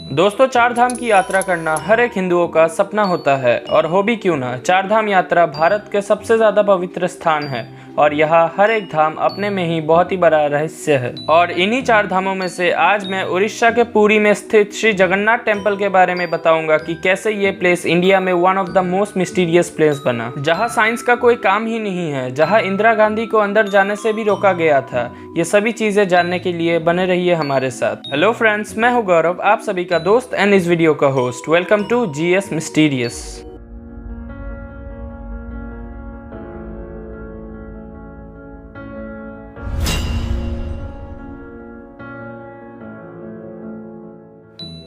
दोस्तों, चार धाम की यात्रा करना हर एक हिंदुओं का सपना होता है और हो भी क्यों ना। चार धाम यात्रा भारत के सबसे ज्यादा पवित्र स्थान है और यहाँ हर एक धाम अपने में ही बहुत ही बड़ा रहस्य है। और इन्हीं चार धामों में से आज मैं उड़ीसा के पुरी में स्थित श्री जगन्नाथ टेम्पल के बारे में बताऊंगा कि कैसे ये प्लेस इंडिया में one of the most mysterious place बना, जहाँ साइंस का कोई काम ही नहीं है, जहाँ इंदिरा गांधी को अंदर जाने से भी रोका गया था। ये सभी चीजें जानने के लिए बने रहिए हमारे साथ। हेलो फ्रेंड्स, मैं हूँ गौरव, आप सभी का दोस्त एंड इस वीडियो का host. Welcome to GS mysterious.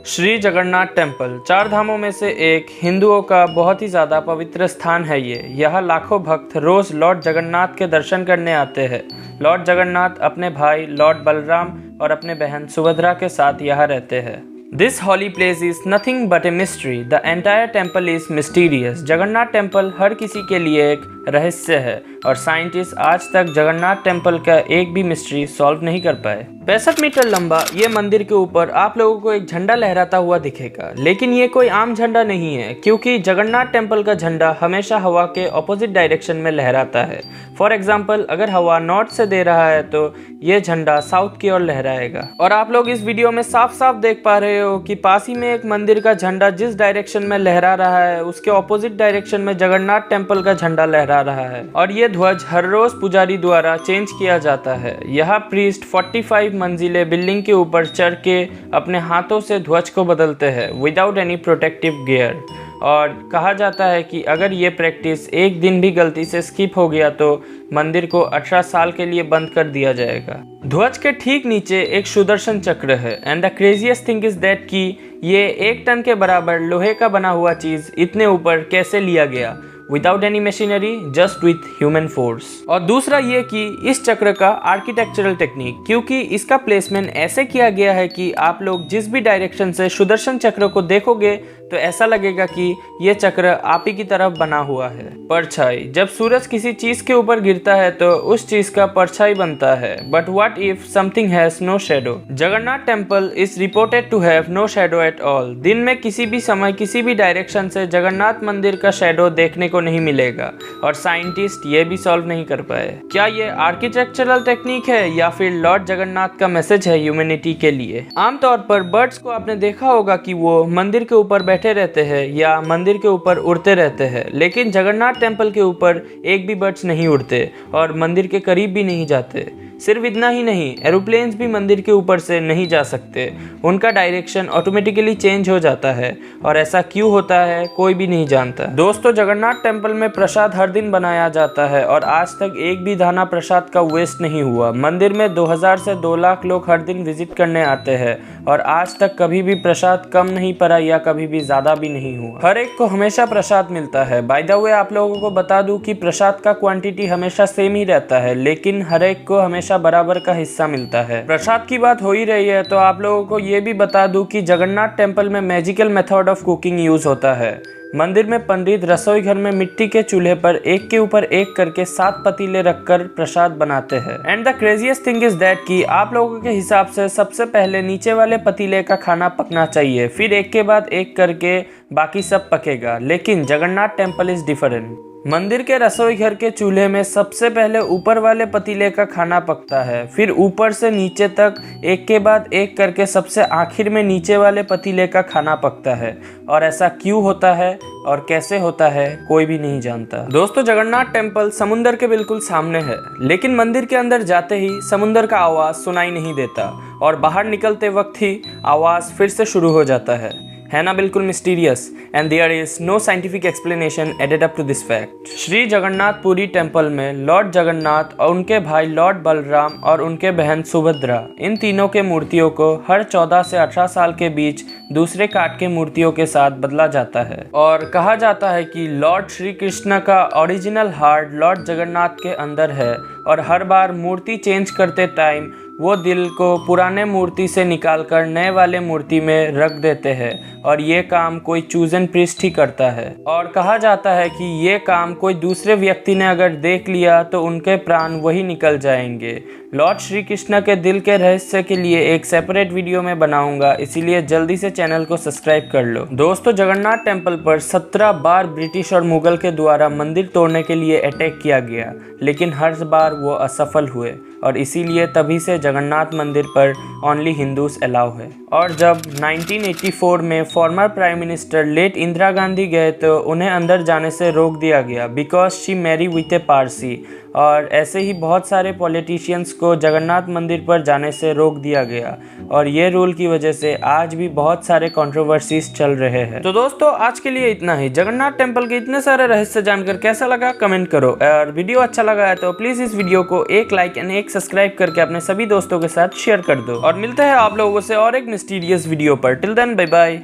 Shri Jagannath temple चार धामों में से एक हिंदुओं का बहुत ही ज़्यादा पवित्र स्थान है। यहाँ लाखों भक्त रोज लॉर्ड जगन्नाथ के दर्शन करने आते हैं। लॉर्ड जगन्नाथ अपने भाई लॉर्ड बलराम और अपने बहन सुभद्रा के साथ यहाँ रहते हैं। This holy place is nothing but a mystery. The entire temple is mysterious. Jagannath temple हर किसी के लिए एक रहस्य है और साइंटिस्ट आज तक जगन्नाथ टेम्पल का एक भी मिस्ट्री सॉल्व नहीं कर पाए। 65 मीटर लंबा ये मंदिर के ऊपर आप लोगों को एक झंडा लहराता हुआ दिखेगा, लेकिन ये कोई आम झंडा नहीं है, क्योंकि जगन्नाथ टेम्पल का झंडा हमेशा हवा के ऑपोजिट डायरेक्शन में लहराता है। फॉर एग्जाम्पल, अगर हवा नॉर्थ से दे रहा है तो ये झंडा साउथ की ओर लहराएगा। और आप लोग इस वीडियो में साफ साफ देख पा रहे हो कि पास ही में एक मंदिर का झंडा जिस डायरेक्शन में लहरा रहा है उसके ऑपोजिट डायरेक्शन में जगन्नाथ टेम्पल का झंडा लहरा रहा है। और ये ध्वज हर रोज पुजारी द्वारा चेंज किया जाता है। यहाँ प्रीस्ट 45 मंजिले बिल्डिंग के ऊपर चढ़ के अपने हाथों से ध्वज को बदलते हैं विदाउट एनी प्रोटेक्टिव गियर। और कहा जाता है कि अगर ये प्रैक्टिस एक दिन भी गलती से स्किप हो गया तो मंदिर को 18 साल के लिए बंद कर दिया जाएगा। ध्वज के ठीक नीचे एक सुदर्शन चक्र है and the craziest thing is that कि ये 1 टन के बराबर लोहे का बना हुआ चीज इतने ऊपर कैसे लिया गया without any machinery, just with human force. और दूसरा ये कि इस चक्र का आर्किटेक्चरल टेक्निक, क्योंकि इसका प्लेसमेंट ऐसे किया गया है कि आप लोग जिस भी डायरेक्शन से सुदर्शन चक्र को देखोगे तो ऐसा लगेगा कि ये चक्र आप ही की तरफ बना हुआ है। परछाई, जब सूरज किसी चीज के ऊपर गिरता है तो उस चीज का परछाई बनता है। But what if something has no shadow? Jagannath temple is reported to have no shadow at all. दिन में किसी भी समय किसी भी डायरेक्शन से जगन्नाथ मंदिर का शैडो देखने को नहीं मिलेगा और साइंटिस्ट ये भी सॉल्व नहीं कर पाए। क्या ये आर्किटेक्चरल टेक्निक है या फिर लॉर्ड जगन्नाथ का मैसेज है ह्यूमैनिटी के लिए? आमतौर पर बर्ड्स को आपने देखा होगा कि वो मंदिर के ऊपर बैठे रहते हैं या मंदिर के ऊपर उड़ते रहते हैं, लेकिन जगन्नाथ टेम्पल के ऊपर एक भी बर्ड्स नहीं उड़ते और मंदिर के करीब भी नहीं जाते। सिर्फ इतना ही नहीं, एरोप्लेन्स भी मंदिर के ऊपर से नहीं जा सकते। उनका डायरेक्शन ऑटोमेटिकली चेंज हो जाता है और ऐसा क्यों होता है कोई भी नहीं जानता। दोस्तों, जगन्नाथ टेम्पल में प्रसाद हर दिन बनाया जाता है और आज तक एक भी दाना प्रसाद का वेस्ट नहीं हुआ। मंदिर में 2000 से 2 लाख लोग हर दिन विजिट करने आते हैं और आज तक कभी भी प्रसाद कम नहीं पड़ा या कभी भी ज्यादा भी नहीं हुआ। हर एक को हमेशा प्रसाद मिलता है। बाय द वे, आप लोगों को बता दूं कि प्रसाद का क्वांटिटी हमेशा सेम ही रहता है, लेकिन हर एक को हमेशा बराबर का हिस्सा मिलता है। प्रसाद की बात हो ही रही है तो आप लोगों को ये भी बता दूं कि जगन्नाथ टेम्पल में magical method of cooking use होता है। मंदिर में पंडित रसोई घर में मिट्टी के चूल्हे पर एक के ऊपर एक करके 7 पतीले रखकर प्रसाद बनाते हैं। And the craziest thing is that कि आप लोगों के हिसाब से सबसे पहले नीचे वाले पतीले का खाना पकना चाहिए, फिर एक के बाद एक करके बाकी सब पकेगा। लेकिन जगन्नाथ टेम्पल इज डिफरेंट। मंदिर के रसोई घर के चूल्हे में सबसे पहले ऊपर वाले पतीले का खाना पकता है, फिर ऊपर से नीचे तक एक के बाद एक करके सबसे आखिर में नीचे वाले पतीले का खाना पकता है। और ऐसा क्यों होता है और कैसे होता है कोई भी नहीं जानता। दोस्तों, जगन्नाथ टेम्पल समुंदर के बिल्कुल सामने है, लेकिन मंदिर के अंदर जाते ही समुंदर का आवाज सुनाई नहीं देता और बाहर निकलते वक्त ही आवाज फिर से शुरू हो जाता है ना बिल्कुल mysterious. And there is no scientific explanation added up to this fact. Shri Jagannath Puri temple में लॉर्ड जगन्नाथ और उनके भाई लॉर्ड बलराम और उनके बहन सुभद्रा, इन तीनों के मूर्तियों को हर 14 से 18 साल के बीच दूसरे काट के मूर्तियों के साथ बदला जाता है। और कहा जाता है कि लॉर्ड श्री कृष्ण का ओरिजिनल हार्ट लॉर्ड जगन्नाथ के अंदर है और हर बार मूर्ति चेंज करते टाइम वो दिल को पुराने मूर्ति से निकालकर नए वाले मूर्ति में रख देते हैं और ये काम कोई चूजन प्रीस्ट ही करता है। और कहा जाता है कि ये काम कोई दूसरे व्यक्ति ने अगर देख लिया तो उनके प्राण वही निकल जाएंगे। लॉर्ड श्री कृष्ण के दिल के रहस्य के लिए एक सेपरेट वीडियो में बनाऊंगा, इसीलिए जल्दी से चैनल को सब्सक्राइब कर लो। दोस्तों, जगन्नाथ टेम्पल पर 17 बार ब्रिटिश और मुगल के द्वारा मंदिर तोड़ने के लिए अटैक किया गया, लेकिन हर बार वो असफल हुए और इसीलिए तभी से जगन्नाथ मंदिर पर ओनली हिंदूज अलाउ है। और जब 1984 में former prime minister late Indira Gandhi गए तो उन्हें अंदर जाने से रोक दिया गया because she marry with a Parsi. और ऐसे ही बहुत सारे पॉलिटिशियंस को जगन्नाथ मंदिर पर जाने से रोक दिया गया और ये रूल की वजह से आज भी बहुत सारे कंट्रोवर्सीज चल रहे हैं। तो दोस्तों, आज के लिए इतना ही। जगन्नाथ टेम्पल के इतने सारे रहस्य जानकर कैसा लगा कमेंट करो, और वीडियो अच्छा लगा है तो प्लीज इस वीडियो को एक लाइक एंड एक सब्सक्राइब करके अपने सभी दोस्तों के साथ शेयर कर दो। और मिलते हैं आप लोगों से और एक मिस्टीरियस वीडियो पर। Till then, bye bye.